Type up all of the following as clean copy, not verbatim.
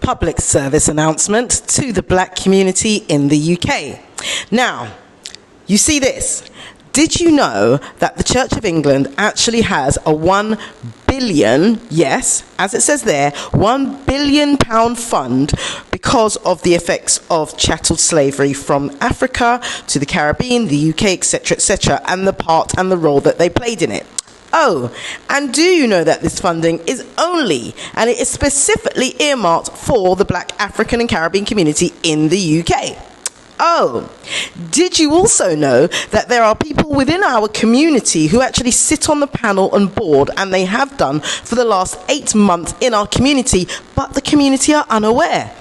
public service announcement to the black community in the UK. Now, you see this. Did you know that the Church of England actually has a 1 billion, yes, as it says there, £1 billion fund because of the effects of chattel slavery from Africa to the Caribbean, the UK, etc., and the part and the role that they played in it? Oh, and do you know that this funding is only, and it is specifically earmarked for the black African and Caribbean community in the UK? Oh, did you also know that there are people within our community who actually sit on the panel and board, and they have done for the last 8 months in our community, but the community are unaware?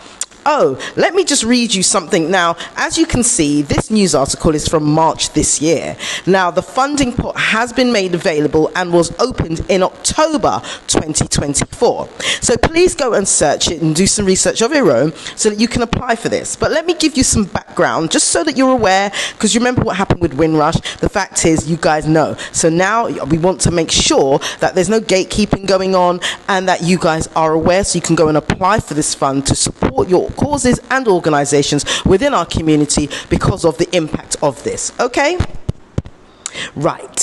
Oh, let me just read you something. Now, as you can see, this news article is from March this year. Now, the funding pot has been made available and was opened in October 2024. So please go and search it and do some research of your own so that you can apply for this. But let me give you some background just so that you're aware, because you remember what happened with Windrush. The fact is, you guys know. So now we want to make sure that there's no gatekeeping going on and that you guys are aware, so you can go and apply for this fund to support your causes and organizations within our community because of the impact of this. Okay? Right.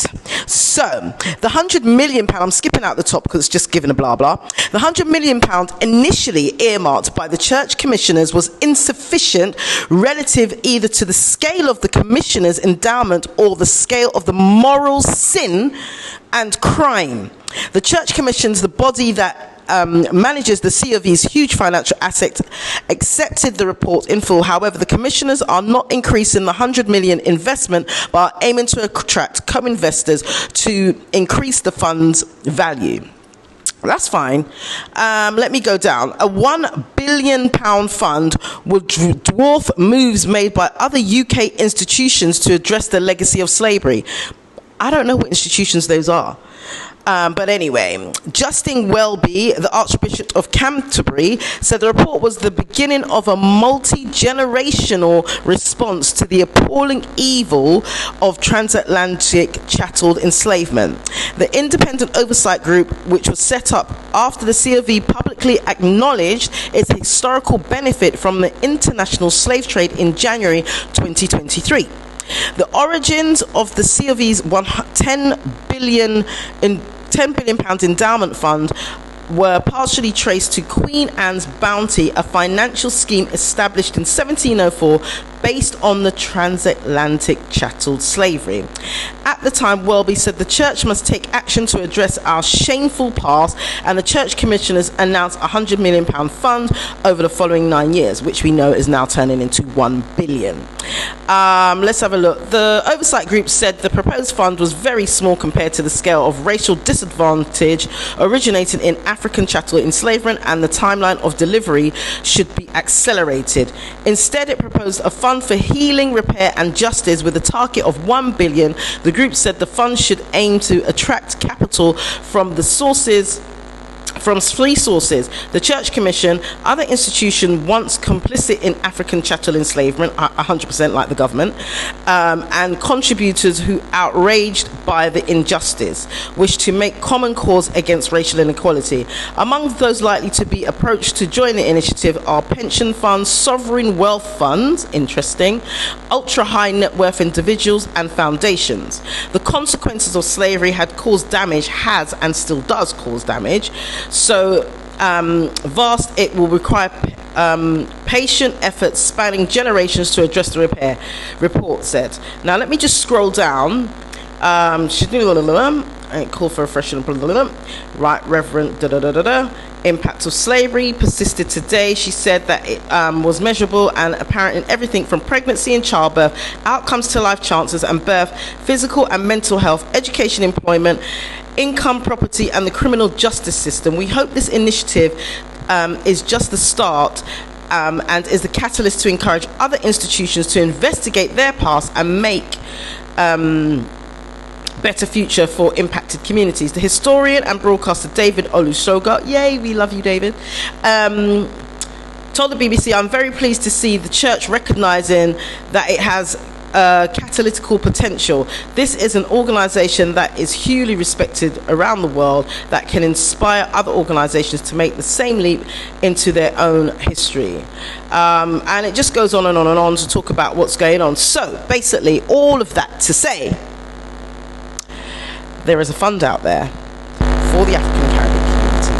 So, the £100 million, I'm skipping out the top because it's just given a blah blah. The £100 million initially earmarked by the church commissioners was insufficient relative either to the scale of the commissioners' endowment or the scale of the moral sin and crime. The church commissions, the body that manages the COV's huge financial assets, accepted the report in full. However, the commissioners are not increasing the £100 million investment, but are aiming to attract co-investors to increase the fund's value. That's fine. Let me go down. A £1 billion fund would dwarf moves made by other UK institutions to address the legacy of slavery. I don't know what institutions those are. But anyway, Justin Welby, the Archbishop of Canterbury, said the report was the beginning of a multi-generational response to the appalling evil of transatlantic chattel enslavement. The independent oversight group, which was set up after the COV publicly acknowledged its historical benefit from the international slave trade in January 2023. The origins of the COV's £10 billion endowment fund were partially traced to Queen Anne's bounty, a financial scheme established in 1704 based on the transatlantic chattel slavery. At the time, Welby said the church must take action to address our shameful past, and the church commissioners announced a £100 million fund over the following 9 years, which we know is now turning into £1 billion. Let's have a look. The oversight group said the proposed fund was very small compared to the scale of racial disadvantage originating in African chattel enslavement, and the timeline of delivery should be accelerated. Instead, it proposed a fund for healing, repair and justice with a target of £1 billion. The group said the fund should aim to attract capital from three sources: the Church Commission, other institutions once complicit in African chattel enslavement, 100% like the government, and contributors who, outraged by the injustice, wish to make common cause against racial inequality. Among those likely to be approached to join the initiative are pension funds, sovereign wealth funds, interesting, ultra-high net worth individuals and foundations. The consequences of slavery had caused damage, has and still does cause damage, so vast it will require patient efforts spanning generations to address the repair, report said. Now let me just scroll down. Call for refreshing. Right, Reverend impact of slavery persisted today. She said that it was measurable and apparent in everything from pregnancy and childbirth, outcomes to life chances and birth, physical and mental health, education, employment, income, property and the criminal justice system. We hope this initiative is just the start and is the catalyst to encourage other institutions to investigate their past and make better future for impacted communities. The historian and broadcaster David Olusoga, yay, we love you, David, told the BBC, "I'm very pleased to see the church recognizing that it has catalytical potential. This is an organization that is hugely respected around the world, that can inspire other organizations to make the same leap into their own history. And it just goes on and on and on to talk about what's going on. So basically, all of that to say, there is a fund out there for the African Caribbean community,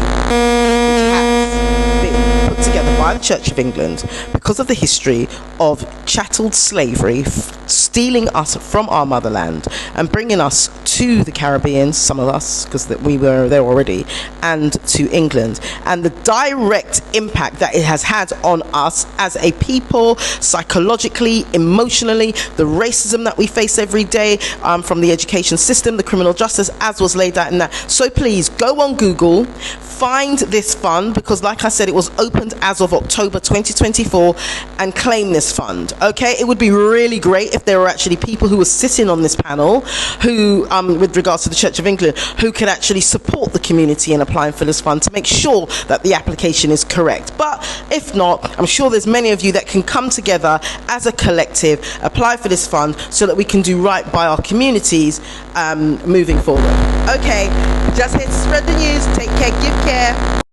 which has been put together by the Church of England because of the history of chattel slavery, stealing us from our motherland and bringing us to the Caribbean, some of us, because we were there already, and to England, and the direct impact that it has had on us as a people, psychologically, emotionally, the racism that we face every day, from the education system, the criminal justice, as was laid out in that. So please go on Google, find this fund, because like I said, it was opened as of October 2024, and claim this fund. Okay, it would be really great if there were actually people who were sitting on this panel who, with regards to the Church of England, who could actually support the community in applying for this fund to make sure that the application is correct. But if not, I'm sure there's many of you that can come together as a collective, apply for this fund so that we can do right by our communities moving forward. Okay, just here to spread the news. Take care, give care.